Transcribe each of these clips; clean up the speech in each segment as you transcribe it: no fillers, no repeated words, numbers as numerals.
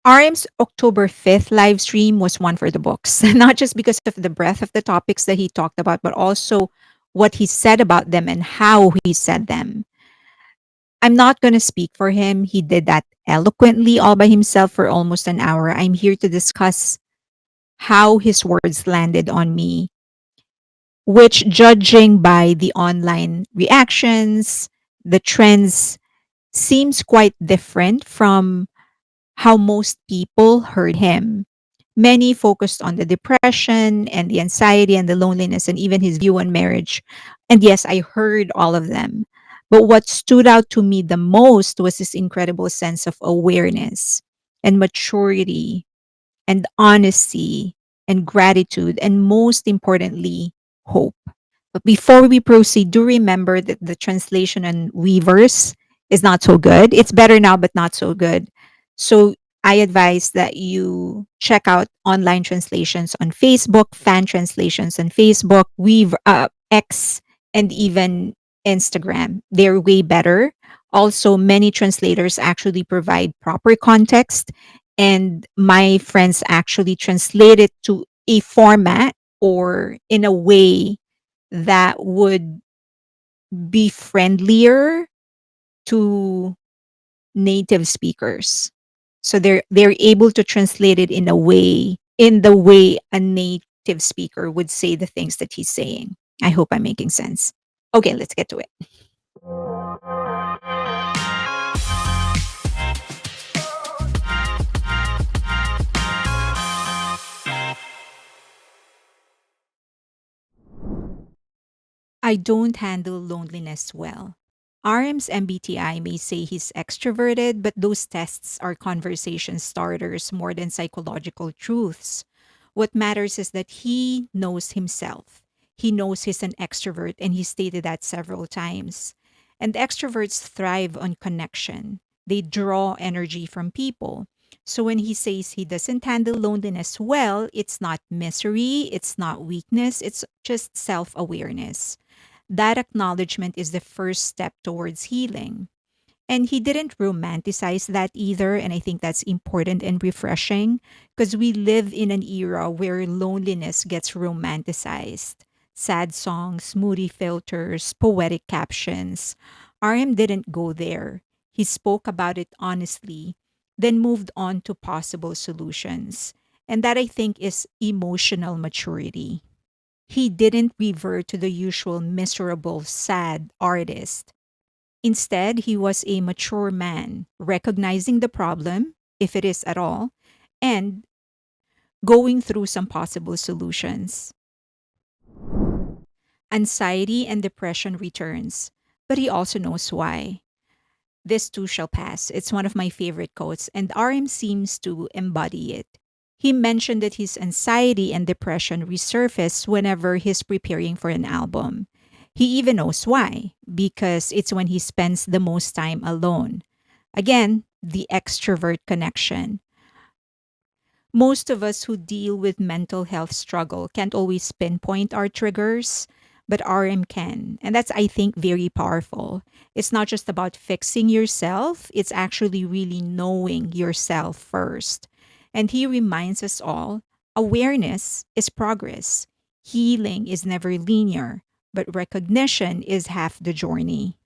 RM's October 5th live stream was one for the books, not just because of the breadth of the topics that he talked about, but also what he said about them and how he said them. I'm not going to speak for him. He did that eloquently all by himself for almost an hour. I'm here to discuss how his words landed on me, which, judging by the online reactions, the trends, seems quite different from how most people heard him. Many focused on the depression and the anxiety and the loneliness and even his view on marriage. And yes, I heard all of them. But what stood out to me the most was this incredible sense of awareness and maturity and honesty and gratitude, and most importantly, hope. But before we proceed, do remember that the translation and Weavers is not so good. It's better now, but not so good. So I advise that you check out online translations on Facebook, fan translations on Facebook, X, and even Instagram. They're way better. Also, many translators actually provide proper context, and my friends actually translate it to a format or in a way that would be friendlier to native speakers. So they're able to translate it in the way a native speaker would say the things that he's saying. I hope I'm making sense. Okay, let's get to it. I don't handle loneliness well. RM's MBTI may say he's extroverted, but those tests are conversation starters more than psychological truths. What matters is that he knows himself. He knows he's an extrovert, and he stated that several times. And extroverts thrive on connection, they draw energy from people. So when he says he doesn't handle loneliness well, it's not misery, it's not weakness, it's just self awareness. That acknowledgement is the first step towards healing. And he didn't romanticize that either. And I think that's important and refreshing because we live in an era where loneliness gets romanticized. Sad songs, moody filters, poetic captions. RM didn't go there. He spoke about it honestly, then moved on to possible solutions. And that I think is emotional maturity. He didn't revert to the usual miserable, sad artist. Instead, he was a mature man, recognizing the problem, if it is at all, and going through some possible solutions. Anxiety and depression returns, but he also knows why. This too shall pass. It's one of my favorite quotes, and RM seems to embody it. He mentioned that his anxiety and depression resurface whenever he's preparing for an album. He even knows why, because it's when he spends the most time alone. Again, the extrovert connection. Most of us who deal with mental health struggle can't always pinpoint our triggers, but RM can. And that's, I think, very powerful. It's not just about fixing yourself, it's actually really knowing yourself first. And he reminds us all awareness is progress, healing is never linear, but recognition is half the journey.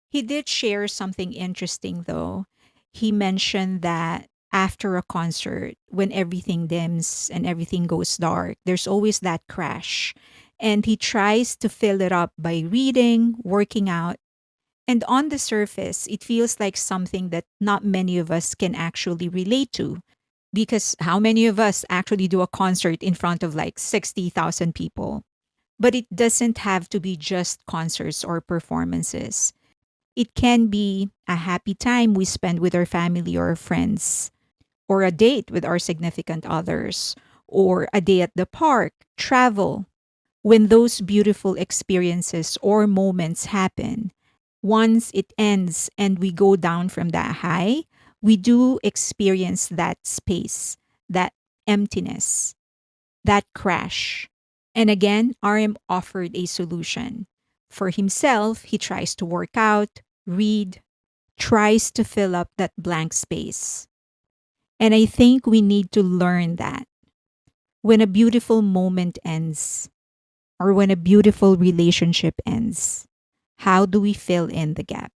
He did share something interesting, though. He mentioned that after a concert, when everything dims and everything goes dark, there's always that crash. And he tries to fill it up by reading, working out. And on the surface, it feels like something that not many of us can actually relate to. Because how many of us actually do a concert in front of like 60,000 people? But it doesn't have to be just concerts or performances. It can be a happy time we spend with our family or friends, or a date with our significant others, or a day at the park, travel. When those beautiful experiences or moments happen, once it ends and we go down from that high, we do experience that space, that emptiness, that crash. And again, RM offered a solution. For himself, he tries to work out, read, tries to fill up that blank space. And I think we need to learn that when a beautiful moment ends or when a beautiful relationship ends, how do we fill in the gap?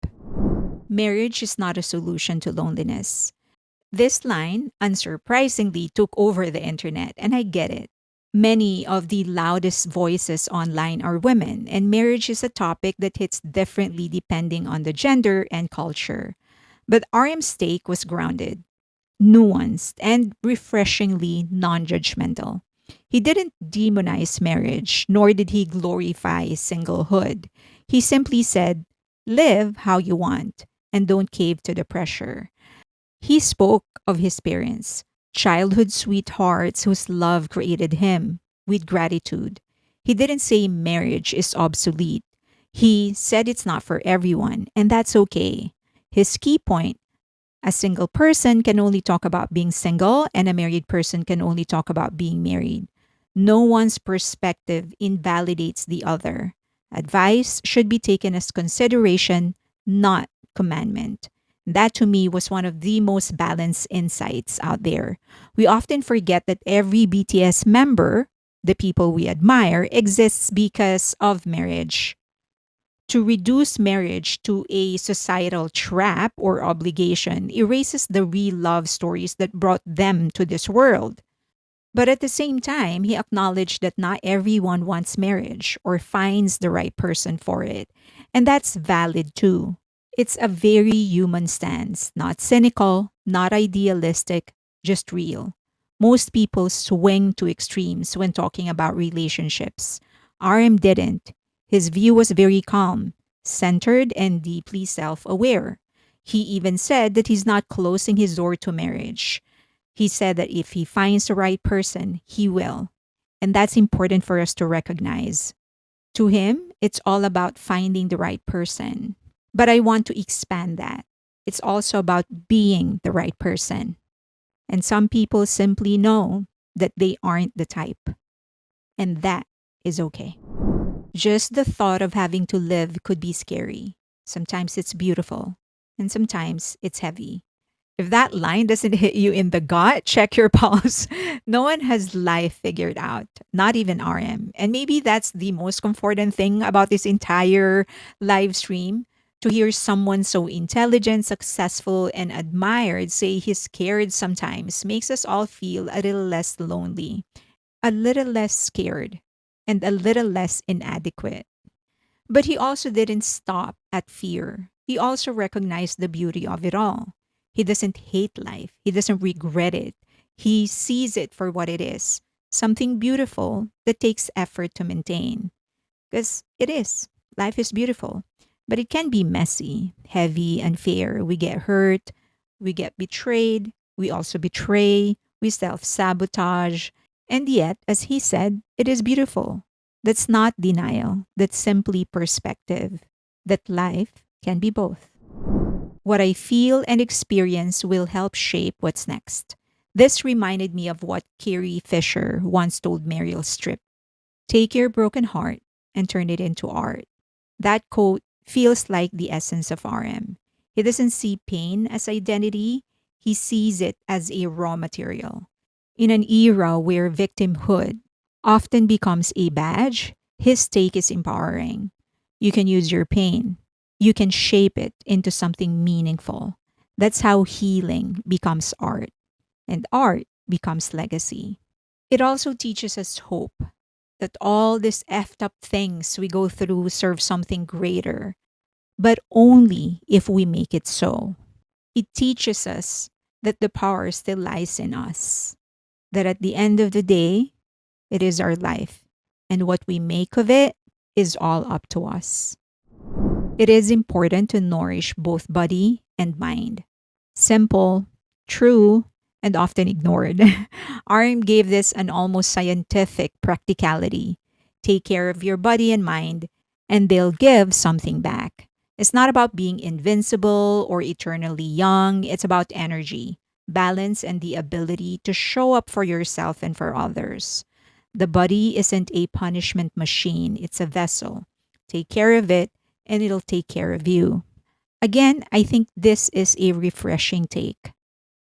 Marriage is not a solution to loneliness. This line, unsurprisingly, took over the internet, and I get it. Many of the loudest voices online are women, and marriage is a topic that hits differently depending on the gender and culture. But RM's take was grounded, nuanced, and refreshingly non judgmental. He didn't demonize marriage, nor did he glorify singlehood. He simply said, live how you want and don't cave to the pressure. He spoke of his parents, childhood sweethearts whose love created him, with gratitude. He didn't say marriage is obsolete. He said it's not for everyone, and that's okay. His key point: a single person can only talk about being single, and a married person can only talk about being married. No one's perspective invalidates the other. Advice should be taken as consideration, not commandment. That to me was one of the most balanced insights out there. We often forget that every BTS member, the people we admire, exists because of marriage. To reduce marriage to a societal trap or obligation erases the real love stories that brought them to this world. But at the same time, he acknowledged that not everyone wants marriage or finds the right person for it. And that's valid too. It's a very human stance, not cynical, not idealistic, just real. Most people swing to extremes when talking about relationships. RM didn't. His view was very calm, centered, and deeply self aware. He even said that he's not closing his door to marriage. He said that if he finds the right person, he will. And that's important for us to recognize. To him, it's all about finding the right person. But I want to expand that. It's also about being the right person. And some people simply know that they aren't the type. And that is okay. Just the thought of having to live could be scary. Sometimes it's beautiful, and sometimes it's heavy. If that line doesn't hit you in the gut, check your pulse. No one has life figured out, not even RM. And maybe that's the most comforting thing about this entire live stream, to hear someone so intelligent, successful, and admired say he's scared sometimes makes us all feel a little less lonely, a little less scared, and a little less inadequate. But he also didn't stop at fear. He also recognized the beauty of it all. He doesn't hate life, he doesn't regret it. He sees it for what it is, something beautiful that takes effort to maintain. Because it is. Life is beautiful. But it can be messy, heavy, unfair. We get hurt, we get betrayed, we also betray, we self sabotage. And yet, as he said, it is beautiful. That's not denial, that's simply perspective. That life can be both. What I feel and experience will help shape what's next. This reminded me of what Carrie Fisher once told Meryl Streep: take your broken heart and turn it into art. That quote feels like the essence of RM. He doesn't see pain as identity, he sees it as a raw material. In an era where victimhood often becomes a badge, his take is empowering. You can use your pain, you can shape it into something meaningful. That's how healing becomes art, and art becomes legacy. It also teaches us hope that all these effed up things we go through serve something greater, but only if we make it so. It teaches us that the power still lies in us, that at the end of the day, it is our life, and what we make of it is all up to us. It is important to nourish both body and mind. Simple, true, and often ignored. RM gave this an almost scientific practicality. Take care of your body and mind, and they'll give something back. It's not about being invincible or eternally young, it's about energy, balance, and the ability to show up for yourself and for others. The body isn't a punishment machine, it's a vessel. Take care of it, and it'll take care of you. Again, I think this is a refreshing take.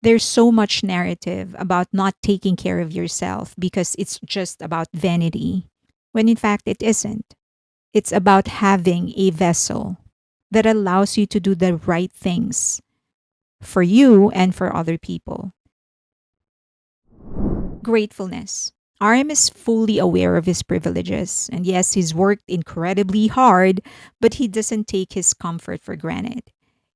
There's so much narrative about not taking care of yourself because it's just about vanity, when in fact it isn't. It's about having a vessel that allows you to do the right things for you and for other people. Gratefulness. RM is fully aware of his privileges, and yes, he's worked incredibly hard, but he doesn't take his comfort for granted.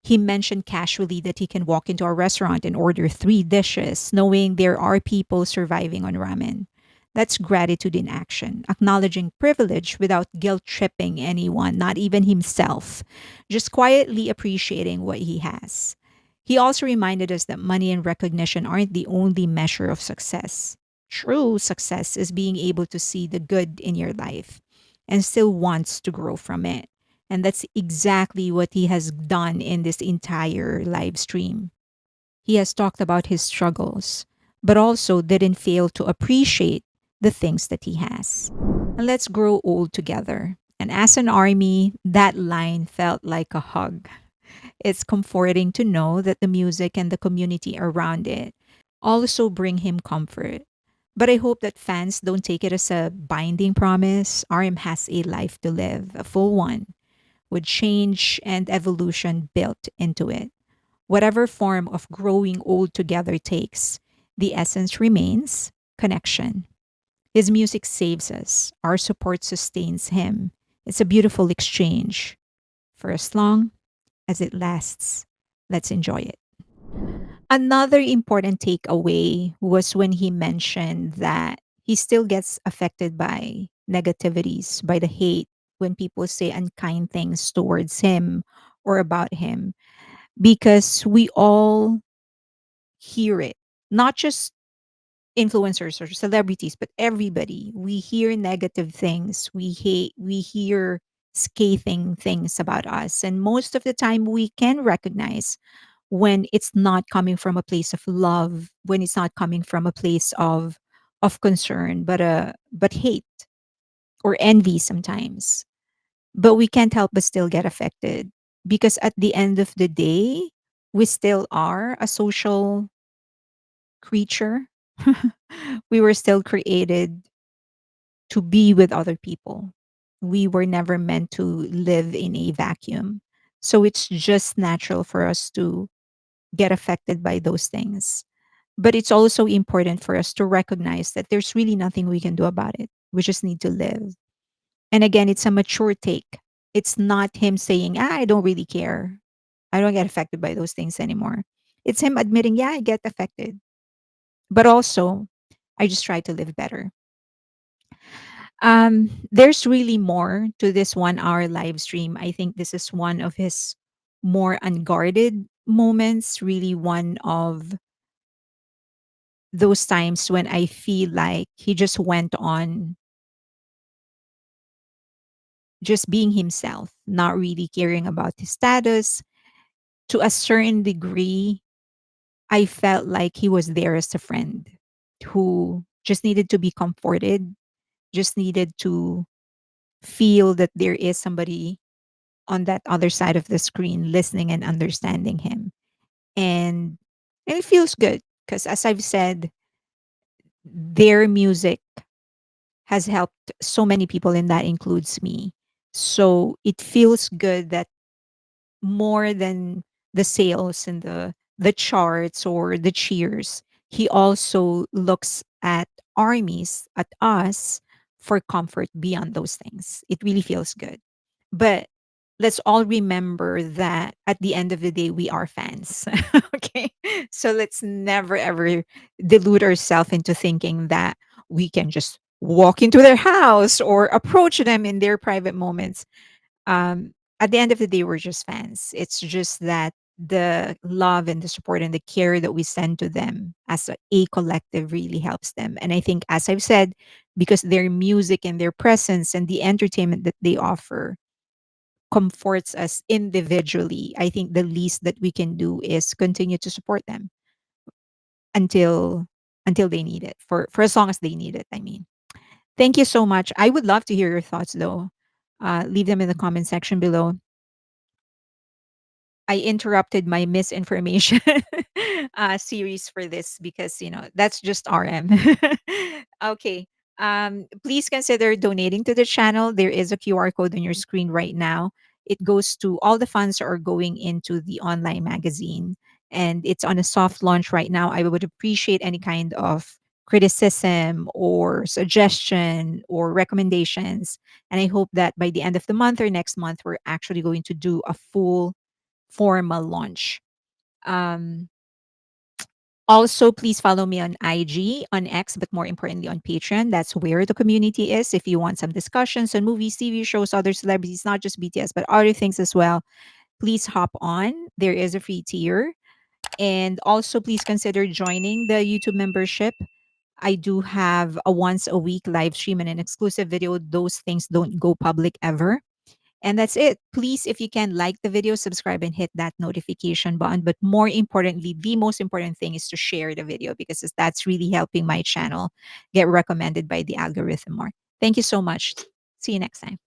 He mentioned casually that he can walk into a restaurant and order 3 dishes, knowing there are people surviving on ramen. That's gratitude in action, acknowledging privilege without guilt tripping anyone, not even himself, just quietly appreciating what he has. He also reminded us that money and recognition aren't the only measure of success. True success is being able to see the good in your life and still wants to grow from it. And that's exactly what he has done in this entire live stream. He has talked about his struggles, but also didn't fail to appreciate the things that he has. And let's grow old together. And as an army, that line felt like a hug. It's comforting to know that the music and the community around it also bring him comfort. But I hope that fans don't take it as a binding promise. RM has a life to live, a full one, with change and evolution built into it. Whatever form of growing old together takes, the essence remains connection. His music saves us, our support sustains him. It's a beautiful exchange. For as long as it lasts, let's enjoy it. Another important takeaway was when he mentioned that he still gets affected by negativities, by the hate, when people say unkind things towards him or about him, because we all hear it, not just influencers or celebrities, but everybody. We hear negative things, we hear scathing things about us. And most of the time, we can recognize when it's not coming from a place of love, when it's not coming from a place of concern, but hate or envy sometimes. But we can't help but still get affected because at the end of the day, we still are a social creature. We were still created to be with other people. We were never meant to live in a vacuum. So it's just natural for us to get affected by those things. But it's also important for us to recognize that there's really nothing we can do about it. We just need to live. And again, it's a mature take. It's not him saying, I don't really care. I don't get affected by those things anymore. It's him admitting, yeah, I get affected. But also, I just try to live better. There's really more to this 1 hour live stream. I think this is one of his more unguarded moments, really one of those times when I feel like he just went on just being himself, not really caring about his status. To a certain degree, I felt like he was there as a friend who just needed to be comforted, just needed to feel that there is somebody on that other side of the screen listening and understanding him. And, and it feels good because, as I've said, their music has helped so many people, and that includes me. So it feels good that more than the sales and the charts or the cheers, he also looks at armies, at us, for comfort beyond those things. It really feels good. But let's all remember that at the end of the day, we are fans. Okay. So let's never ever delude ourselves into thinking that we can just walk into their house or approach them in their private moments. At the end of the day, we're just fans. It's just that the love and the support and the care that we send to them as a collective really helps them. And I think, as I've said, because their music and their presence and the entertainment that they offer comforts us individually, I think the least that we can do is continue to support them until they need it, for as long as they need it. I mean, thank you so much. I would love to hear your thoughts though. Leave them in the comment section below. I interrupted my misinformation series for this because that's just RM. Okay. Please consider donating to the channel. There is a QR code on your screen right now. It goes to all the funds are going into the online magazine, and it's on a soft launch right now. I would appreciate any kind of criticism or suggestion or recommendations. And I hope that by the end of the month or next month, we're actually going to do a full formal launch. Um, Also, please follow me on IG, on X, but more importantly on Patreon. That's where the community is. If you want some discussions on movies, TV shows, other celebrities, not just BTS, but other things as well, please hop on. There is a free tier. And also, please consider joining the YouTube membership. I do have a once a week live stream and an exclusive video. Those things don't go public ever. And that's it. Please, if you can, like the video, subscribe, and hit that notification button. But more importantly, the most important thing is to share the video because that's really helping my channel get recommended by the algorithm more. Thank you so much. See you next time.